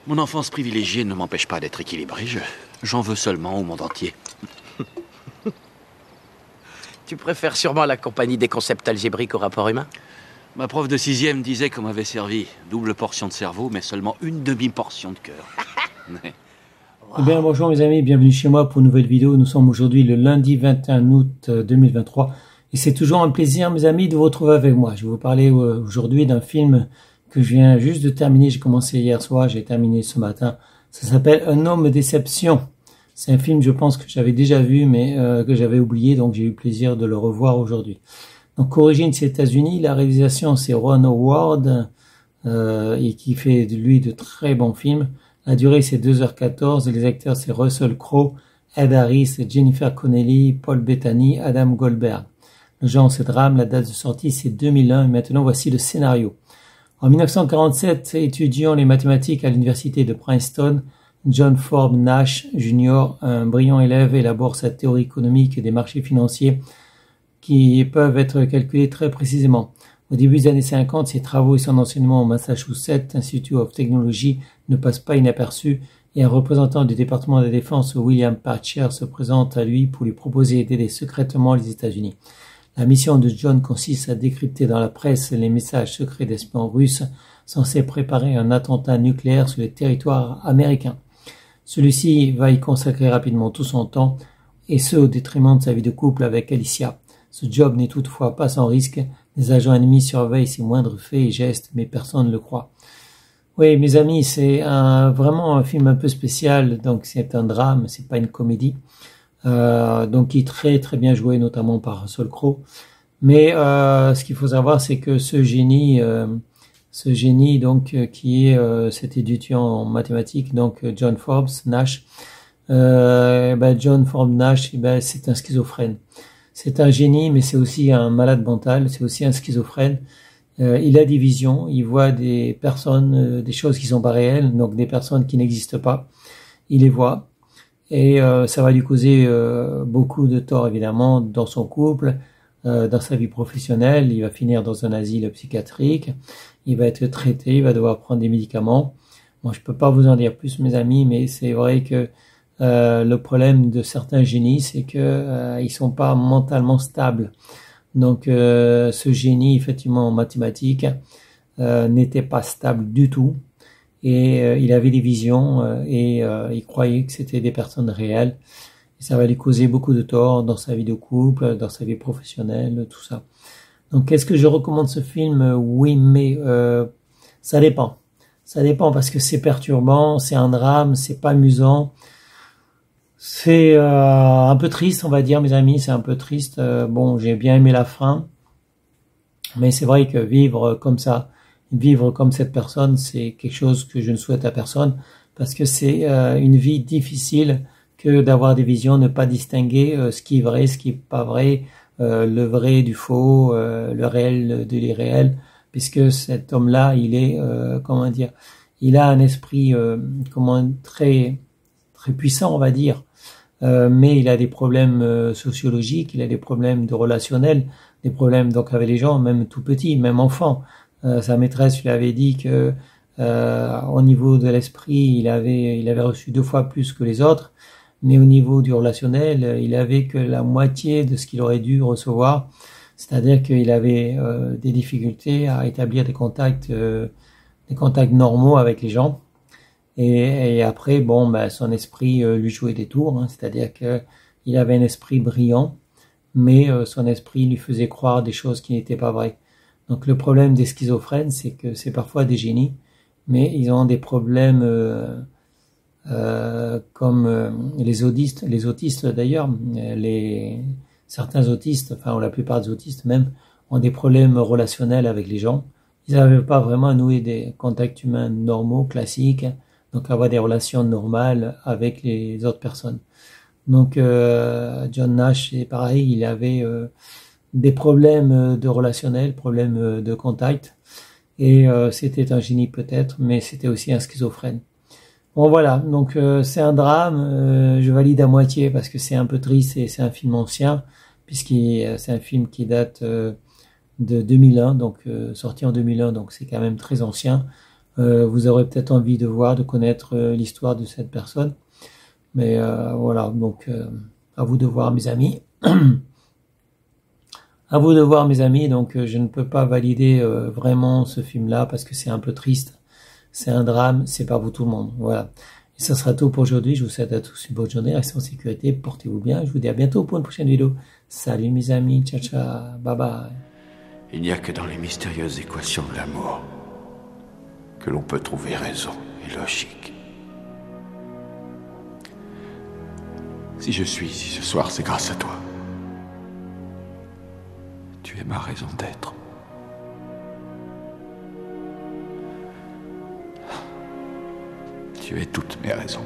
Mon enfance privilégiée ne m'empêche pas d'être équilibré. J'en veux seulement au monde entier. Tu préfères sûrement la compagnie des concepts algébriques au rapport humain? Ma prof de 6e disait qu'on m'avait servi double portion de cerveau, mais seulement une demi-portion de cœur. Eh bien, bonjour mes amis, bienvenue chez moi pour une nouvelle vidéo. Nous sommes aujourd'hui le lundi 21 août 2023 et c'est toujours un plaisir mes amis de vous retrouver avec moi. Je vais vous parler aujourd'hui d'un film que je viens juste de terminer. J'ai commencé hier soir, j'ai terminé ce matin. Ça s'appelle Un homme déception. C'est un film, je pense, que j'avais déjà vu mais que j'avais oublié, donc j'ai eu plaisir de le revoir aujourd'hui. Donc origine c'est États-Unis, la réalisation c'est Ron Howard et qui fait de lui de très bons films. La durée c'est 2h14, les acteurs c'est Russell Crowe, Ed Harris, Jennifer Connelly, Paul Bettany, Adam Goldberg. Le genre c'est drame, la date de sortie c'est 2001 et maintenant voici le scénario. En 1947, étudiant les mathématiques à l'université de Princeton, John Forbes Nash Jr., un brillant élève, élabore sa théorie économique des marchés financiers qui peuvent être calculés très précisément. Au début des années 50, ses travaux et son enseignement au Massachusetts Institute of Technology ne passent pas inaperçus et un représentant du département de la défense, William Patcher, se présente à lui pour lui proposer d'aider secrètement les États-Unis. La mission de John consiste à décrypter dans la presse les messages secrets d'espions russes censés préparer un attentat nucléaire sur le territoire américain. Celui-ci va y consacrer rapidement tout son temps, et ce au détriment de sa vie de couple avec Alicia. Ce job n'est toutefois pas sans risque. Les agents ennemis surveillent ses moindres faits et gestes, mais personne ne le croit. Oui, mes amis, c'est vraiment un film un peu spécial. Donc, c'est un drame, c'est pas une comédie. Donc, qui est très très bien joué, notamment par Russell Crowe. Mais ce qu'il faut savoir, c'est que ce génie, donc qui est cet étudiant en mathématiques, donc John Forbes Nash. John Forbes Nash, c'est un schizophrène. C'est un génie, mais c'est aussi un malade mental, c'est aussi un schizophrène. Il a des visions, il voit des personnes, des choses qui sont pas réelles, donc des personnes qui n'existent pas. Il les voit et ça va lui causer beaucoup de tort évidemment dans son couple, dans sa vie professionnelle. Il va finir dans un asile psychiatrique, il va être traité, il va devoir prendre des médicaments. Moi, je peux pas vous en dire plus, mes amis, mais c'est vrai que le problème de certains génies, c'est que ils sont pas mentalement stables. Donc, ce génie, effectivement, en mathématiques, n'était pas stable du tout. Et il avait des visions et il croyait que c'était des personnes réelles. Et ça va lui causer beaucoup de tort dans sa vie de couple, dans sa vie professionnelle, tout ça. Donc, est-ce que je recommande ce film? Oui, mais ça dépend. Ça dépend parce que c'est perturbant, c'est un drame, c'est pas amusant. C'est un peu triste, on va dire, mes amis, c'est un peu triste. Bon, j'ai bien aimé la fin, mais c'est vrai que vivre comme ça, vivre comme cette personne, c'est quelque chose que je ne souhaite à personne, parce que c'est une vie difficile que d'avoir des visions, ne pas distinguer ce qui est vrai, ce qui est pas vrai, le vrai du faux, le réel de l'irréel, puisque cet homme-là, il est, comment dire, il a un esprit très très puissant, on va dire. Mais il a des problèmes sociologiques, il a des problèmes de relationnel, des problèmes donc avec les gens, même tout petit, même enfant. Sa maîtresse lui avait dit que au niveau de l'esprit, il avait reçu 2 fois plus que les autres, mais au niveau du relationnel, il avait que la moitié de ce qu'il aurait dû recevoir. C'est-à-dire qu'il avait des difficultés à établir des contacts normaux avec les gens. Et après, bon, son esprit lui jouait des tours, hein, c'est-à-dire que il avait un esprit brillant, mais son esprit lui faisait croire des choses qui n'étaient pas vraies. Donc le problème des schizophrènes, c'est que c'est parfois des génies, mais ils ont des problèmes comme les autistes d'ailleurs, certains autistes, enfin ou la plupart des autistes même, ont des problèmes relationnels avec les gens. Ils n'arrivent pas vraiment à nouer des contacts humains normaux, classiques. Donc avoir des relations normales avec les autres personnes. Donc John Nash, c'est pareil, il avait des problèmes de relationnel, problèmes de contact, et c'était un génie peut-être, mais c'était aussi un schizophrène. Bon voilà, donc c'est un drame, je valide à moitié parce que c'est un peu triste et c'est un film ancien, c'est un film qui date de 2001, donc sorti en 2001, donc c'est quand même très ancien. Vous aurez peut-être envie de voir, de connaître l'histoire de cette personne. Mais voilà, donc à vous de voir, mes amis. À vous de voir, mes amis. Donc je ne peux pas valider vraiment ce film-là parce que c'est un peu triste. C'est un drame, c'est pas pour tout le monde. Voilà. Et ça sera tout pour aujourd'hui. Je vous souhaite à tous une bonne journée. Restez en sécurité, portez-vous bien. Je vous dis à bientôt pour une prochaine vidéo. Salut mes amis, ciao ciao, bye bye. Il n'y a que dans les mystérieuses équations de l'amour que l'on peut trouver raison et logique. Si je suis ici ce soir, c'est grâce à toi. Tu es ma raison d'être. Tu es toutes mes raisons.